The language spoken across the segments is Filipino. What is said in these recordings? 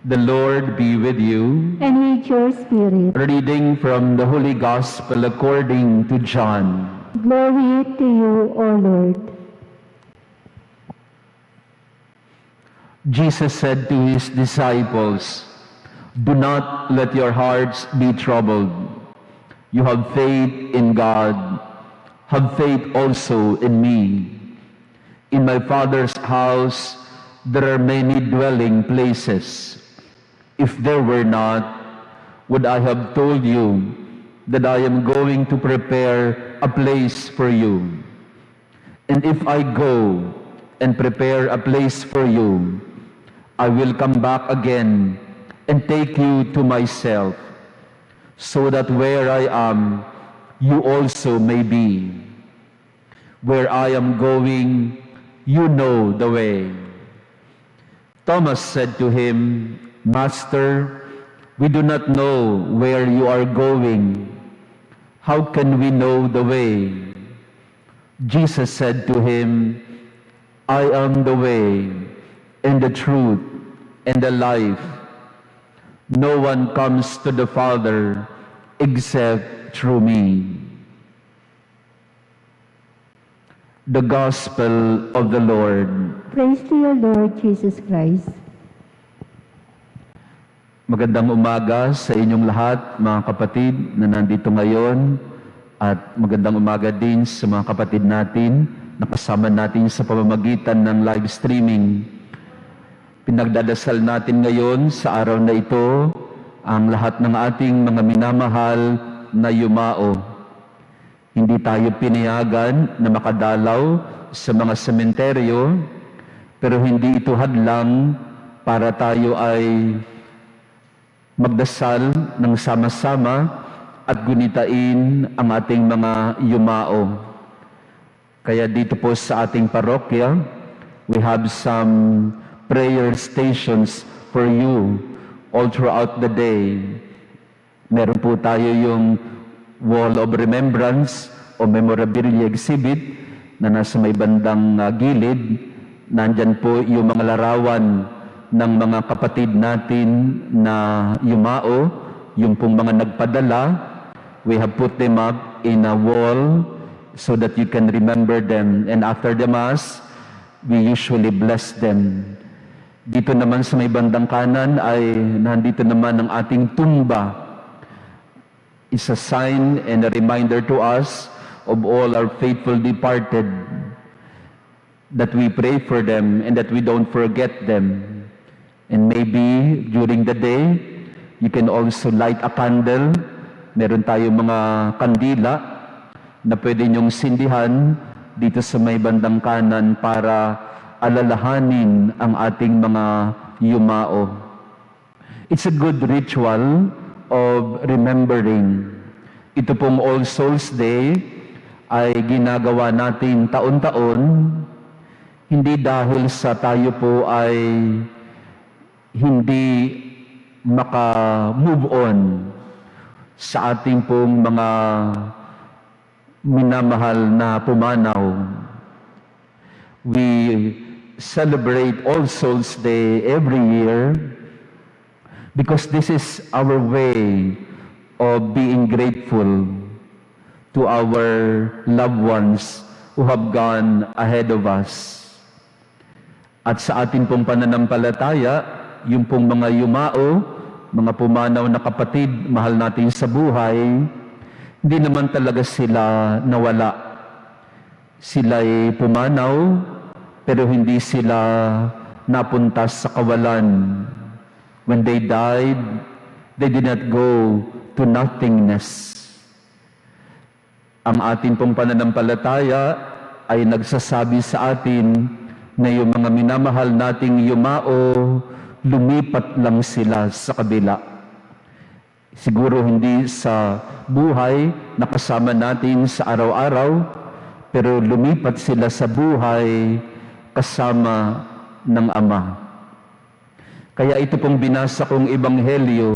The Lord be with you. And with your spirit. A reading from the Holy Gospel according to John. Glory to you, O Lord. Jesus said to his disciples, "Do not let your hearts be troubled. You have faith in God. Have faith also in me. In my Father's house there are many dwelling places. If there were not, would I have told you that I am going to prepare a place for you? And if I go and prepare a place for you, I will come back again and take you to myself, so that where I am, you also may be. Where I am going, you know the way." Thomas said to him, "Master, we do not know where you are going. How can we know the way?" Jesus said to him, "I am the way and the truth and the life. No one comes to the Father except through me." The Gospel of the Lord. Praise to you, Lord Jesus Christ. Magandang umaga sa inyong lahat, mga kapatid na nandito ngayon, at magandang umaga din sa mga kapatid natin na kasama natin sa pamamagitan ng live streaming. Pinagdadasal natin ngayon sa araw na ito ang lahat ng ating mga minamahal na yumao. Hindi tayo pinayagan na makadalaw sa mga sementeryo, pero hindi ito hadlang para tayo ay magdasal ng sama-sama at gunitain ang ating mga yumao. Kaya dito po sa ating parokya, we have some prayer stations for you all throughout the day. Meron po tayo yung Wall of Remembrance o Memorabilia Exhibit na nasa may bandang gilid. Nandyan po yung mga larawan ng mga kapatid natin na yumao, yung pong mga nagpadala. We have put them up in a wall so that you can remember them. And after the Mass, we usually bless them. Dito naman sa may bandang kanan ay nandito naman ang ating tumba. It's a sign and a reminder to us of all our faithful departed, that we pray for them and that we don't forget them. And maybe during the day, you can also light a candle. Meron tayong mga kandila na pwede nyong sindihan dito sa may bandang kanan para alalahanin ang ating mga yumao. It's a good ritual of remembering. Ito pong All Souls Day ay ginagawa natin taon-taon, hindi dahil sa tayo po ay hindi maka-move on sa ating pong mga minamahal na pumanaw. We celebrate All Souls Day every year because this is our way of being grateful to our loved ones who have gone ahead of us. At sa ating pong pananampalataya, yung pong mga yumao, mga pumanaw na kapatid, mahal natin sa buhay, hindi naman talaga sila nawala. Sila'y pumanaw, pero hindi sila napunta sa kawalan. When they died, they did not go to nothingness. Ang ating pong pananampalataya ay nagsasabi sa atin na yung mga minamahal nating yumao, lumipat lang sila sa kabila. Siguro hindi sa buhay na kasama natin sa araw-araw, pero lumipat sila sa buhay kasama ng Ama. Kaya ito pong binasa kong ebanghelyo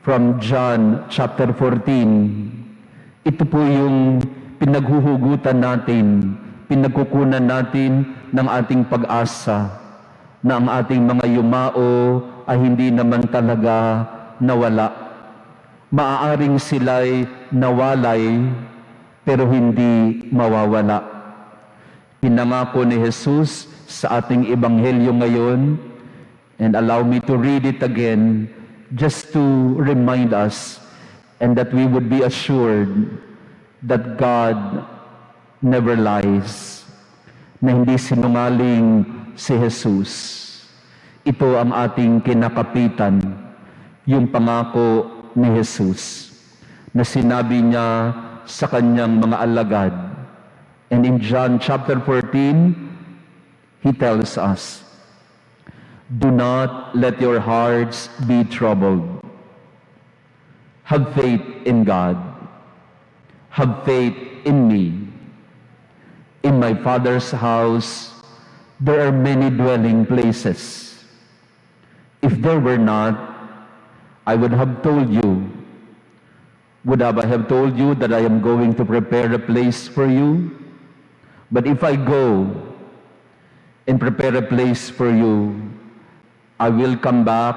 from John chapter 14. Ito po yung pinaghuhugutan natin, pinagkukunan natin ng ating pag-asa na ang ating mga yumao ay hindi naman talaga nawala. Maaaring sila'y nawalay, pero hindi mawawala. Pinangako ni Jesus sa ating ebanghelyo ngayon, and allow me to read it again, just to remind us, and that we would be assured that God never lies, na hindi sinungaling si Jesus. Ito ang ating kinakapitan, yung pangako ni Jesus, na sinabi niya sa kanyang mga alagad. And in John chapter 14, He tells us, "Do not let your hearts be troubled. Have faith in God. Have faith in me. In my Father's house, there are many dwelling places. If there were not, I would have told you. Would I have told you that I am going to prepare a place for you? But if I go and prepare a place for you, I will come back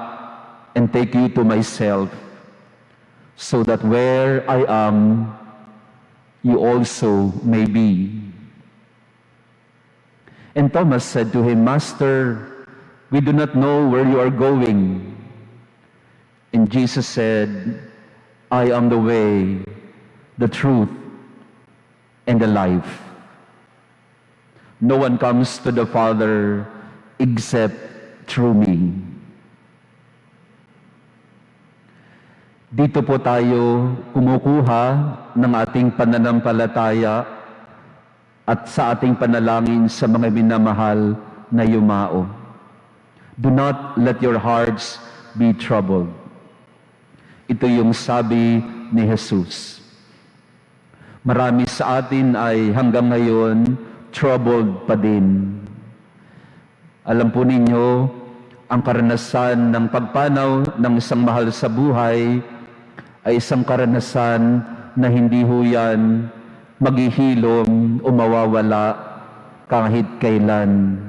and take you to myself, so that where I am, you also may be." And Thomas said to him, "Master, we do not know where you are going." And Jesus said, "I am the way, the truth, and the life. No one comes to the Father except through me." Dito po tayo kumukuha ng ating pananampalataya at sa ating panalangin sa mga minamahal na yumao. Do not let your hearts be troubled. Ito yung sabi ni Jesus. Marami sa atin ay hanggang ngayon troubled pa din. Alam po ninyo, ang karanasan ng pagpanaw ng isang mahal sa buhay ay isang karanasan na hindi ho yan maghihilom o mawawala kahit kailan.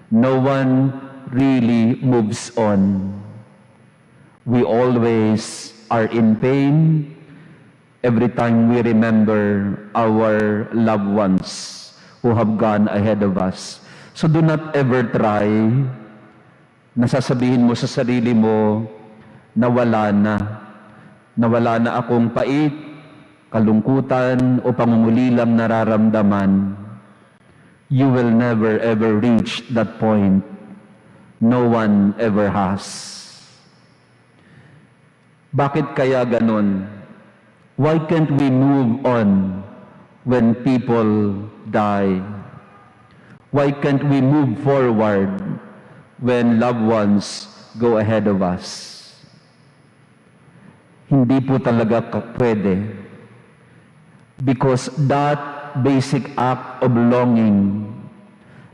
No one really moves on. We always are in pain every time we remember our loved ones who have gone ahead of us. So do not ever try na sasabihin mo sa sarili mo na wala na akong pait, kalungkutan o pangumulilang nararamdaman. You will never ever reach that point. No one ever has. Bakit kaya ganon? Why can't we move on when people die? Why can't we move forward when loved ones go ahead of us? Hindi po talaga pwede. Because that basic act of longing,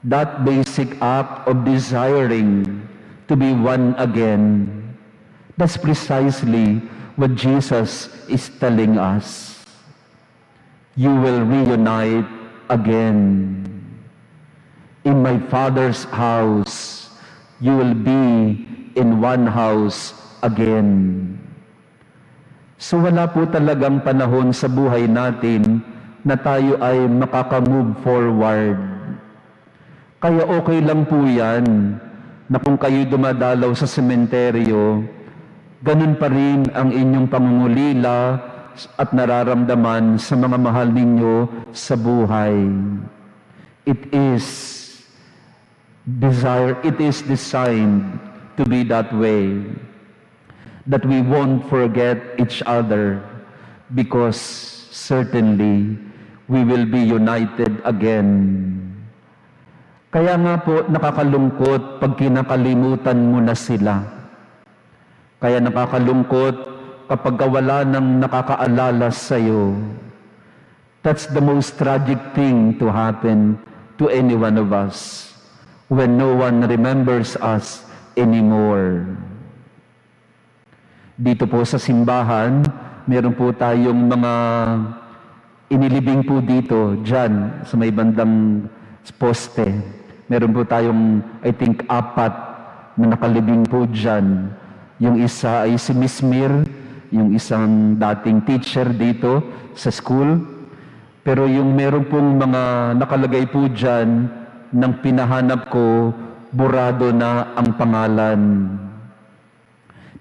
that basic act of desiring to be one again, that's precisely what Jesus is telling us. You will reunite again. In my Father's house, you will be in one house again. So wala po talagang panahon sa buhay natin na tayo ay makaka-move forward. Kaya okay lang po yan na kung kayo dumadalaw sa sementeryo, ganun pa rin ang inyong pangungulila at nararamdaman sa mga mahal ninyo sa buhay. It is designed to be that way. That we won't forget each other because certainly we will be united again. Kaya nga po nakakalungkot pag kinakalimutan mo na sila. Kaya nakakalungkot kapag wala nang nakakaalala sa'yo. That's the most tragic thing to happen to any one of us when no one remembers us anymore. Dito po sa simbahan, meron po tayong mga inilibing po dito, dyan, sa may bandang poste. Meron po tayong, I think, 4 na nakalibing po dyan. Yung isa ay si Miss Mir, yung isang dating teacher dito sa school. Pero yung meron pong mga nakalagay po dyan, nang pinahanap ko, burado na ang pangalan.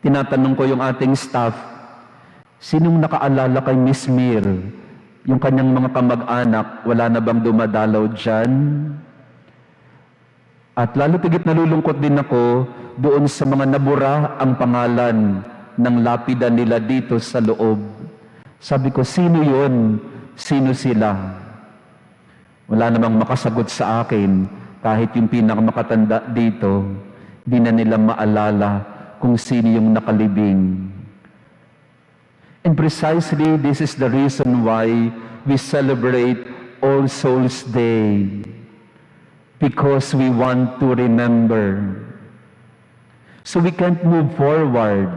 Tinatanong ko yung ating staff, sinong nakaalala kay Miss Mir? Yung kanyang mga kamag-anak, wala na bang dumadalaw dyan? At lalo tigit nalulungkot din ako doon sa mga nabura ang pangalan ng lapida nila dito sa loob. Sabi ko, sino yun? Sino sila? Wala namang makasagot sa akin, kahit yung pinakamakatanda dito, di na nila maalala kung sino yung nakalibing. And precisely this is the reason why we celebrate All Souls Day. Because we want to remember. So we can't move forward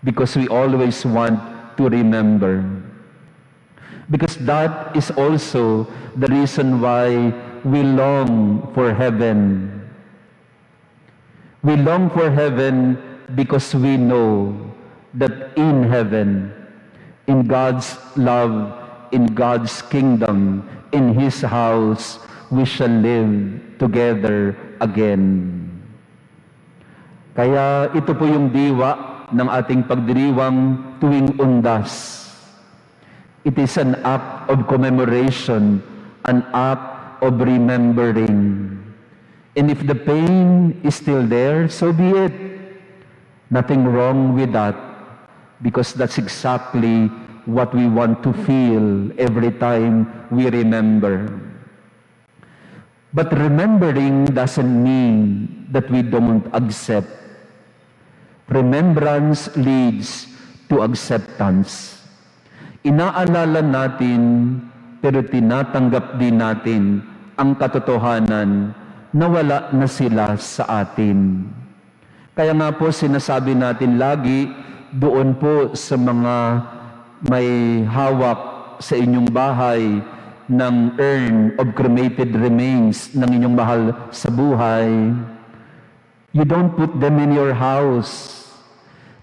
because we always want to remember. Because that is also the reason why we long for heaven. We long for heaven because we know that in heaven, in God's love, in God's kingdom, in His house, we shall live together again. Kaya ito po yung diwa ng ating pagdiriwang tuwing Undas. It is an act of commemoration, an act of remembering. And if the pain is still there, so be it. Nothing wrong with that, because that's exactly what we want to feel every time we remember. But remembering doesn't mean that we don't accept. Remembrance leads to acceptance. Inaalala natin, pero tinatanggap din natin ang katotohanan na wala na sila sa atin. Kaya nga po sinasabi natin lagi, doon po sa mga may hawak sa inyong bahay ng urn of cremated remains ng inyong mahal sa buhay, you don't put them in your house.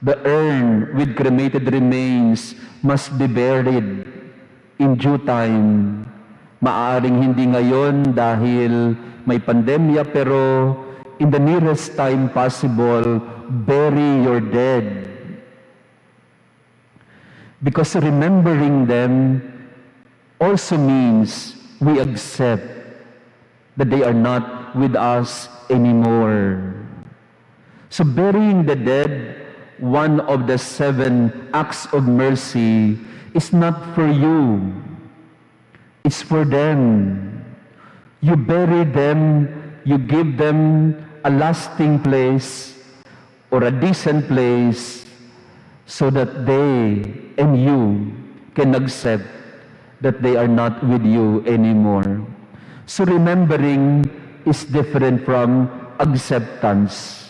The urn with cremated remains must be buried in due time. Maaaring hindi ngayon dahil may pandemya, pero in the nearest time possible, bury your dead. Because remembering them also means we accept that they are not with us anymore. So burying the dead, one of the 7 acts of mercy, is not for you. It's for them. You bury them, you give them a lasting place or a decent place so that they and you can accept that they are not with you anymore. So remembering is different from acceptance.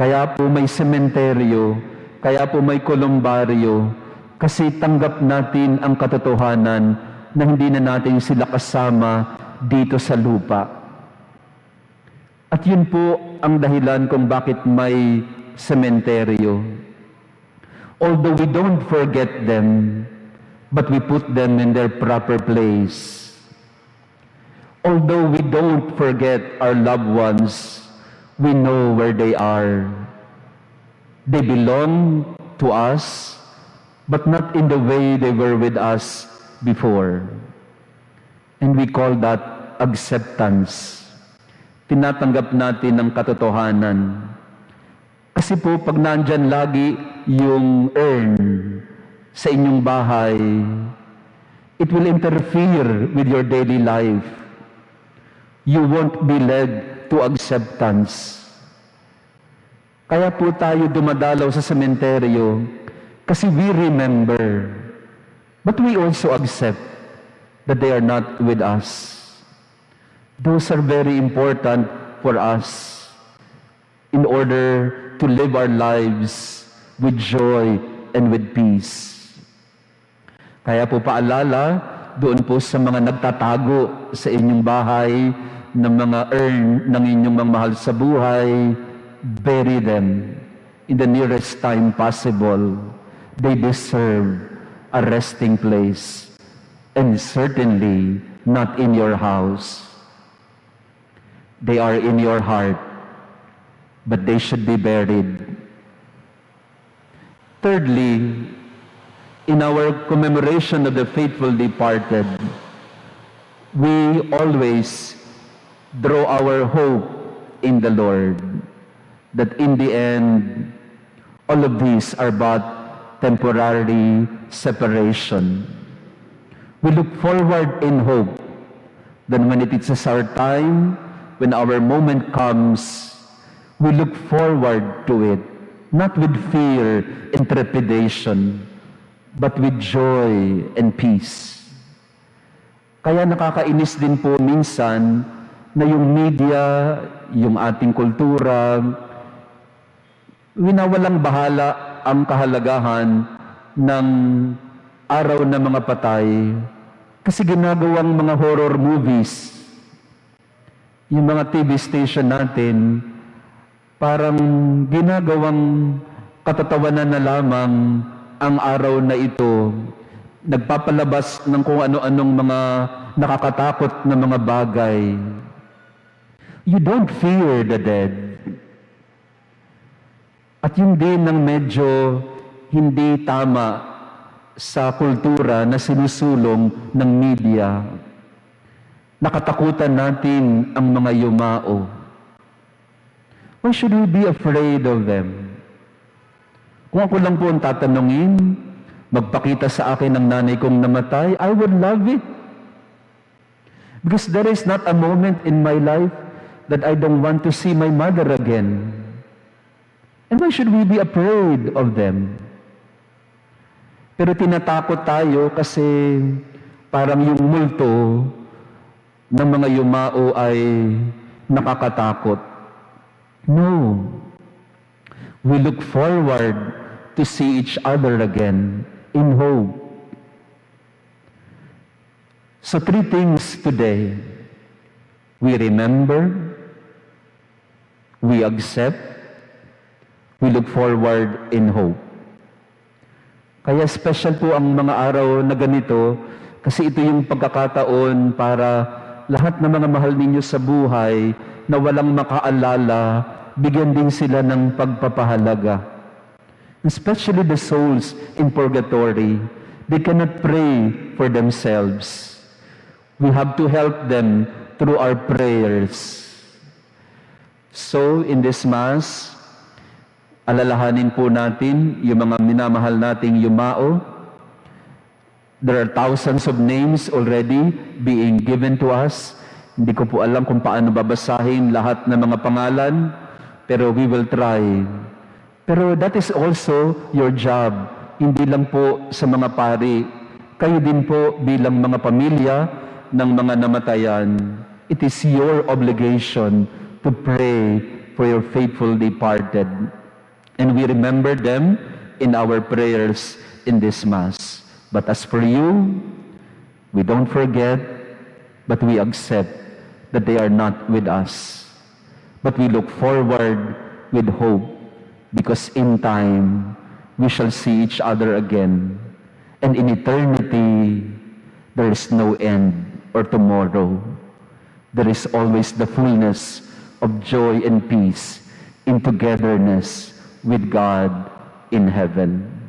Kaya po may sementeryo, kaya po may kolumbaryo, kasi tanggap natin ang katotohanan na hindi na natin sila kasama dito sa lupa. At yun po ang dahilan kung bakit may sementeryo. Although we don't forget them, but we put them in their proper place. Although we don't forget our loved ones, we know where they are. They belong to us, but not in the way they were with us before. And we call that acceptance. Tinatanggap natin ang katotohanan. Kasi po, pag nandyan lagi yung urn sa inyong bahay, it will interfere with your daily life. You won't be led to acceptance. Kaya po tayo dumadalaw sa sementeryo kasi we remember, but we also accept that they are not with us. Those are very important for us in order to live our lives with joy and with peace. Kaya po paalala doon po sa mga nagtatago sa inyong bahay ng mga urn ng inyong mga mahal sa buhay, bury them in the nearest time possible. They deserve a resting place, and certainly not in your house. They are in your heart, but they should be buried. Thirdly, in our commemoration of the faithful departed, we always draw our hope in the Lord, that in the end, all of these are but temporary separation. We look forward in hope that when it is our time, when our moment comes, we look forward to it, not with fear and trepidation, but with joy and peace. Kaya nakakainis din po minsan na yung media, yung ating kultura, winawalang bahala ang kahalagahan ng araw ng mga patay kasi ginagawang mga horror movies. Yung mga TV station natin, parang ginagawang katatawanan na lamang ang araw na ito. Nagpapalabas ng kung ano-anong mga nakakatakot na mga bagay. You don't fear the dead. At yun din ang medyo hindi tama sa kultura na sinusulong ng media. Nakatakutan natin ang mga yumao. Why should we be afraid of them? Kung ako lang po ang tatanungin, magpakita sa akin ng nanay kong namatay, I would love it. Because there is not a moment in my life that I don't want to see my mother again. And why should we be afraid of them? Pero tinatakot tayo kasi parang yung multo ng mga yumao ay nakakatakot. No. We look forward to see each other again in hope. So 3 things today. We remember, we accept, we look forward in hope. Kaya special po ang mga araw na ganito kasi ito yung pagkakataon para lahat ng mga mahal ninyo sa buhay na walang makaalala, bigyan din sila ng pagpapahalaga. Especially the souls in purgatory, they cannot pray for themselves. We have to help them through our prayers. So, in this Mass, alalahanin po natin yung mga minamahal nating yumao. There are thousands of names already being given to us. Hindi ko po alam kung paano babasahin lahat ng mga pangalan, pero we will try. Pero that is also your job, hindi lang po sa mga pari. Kayo din po bilang mga pamilya ng mga namatayan. It is your obligation to pray for your faithful departed. And we remember them in our prayers in this Mass. But as for you, we don't forget, but we accept that they are not with us. But we look forward with hope, because in time, we shall see each other again. And in eternity, there is no end or tomorrow. There is always the fullness of joy and peace in togetherness with God in heaven.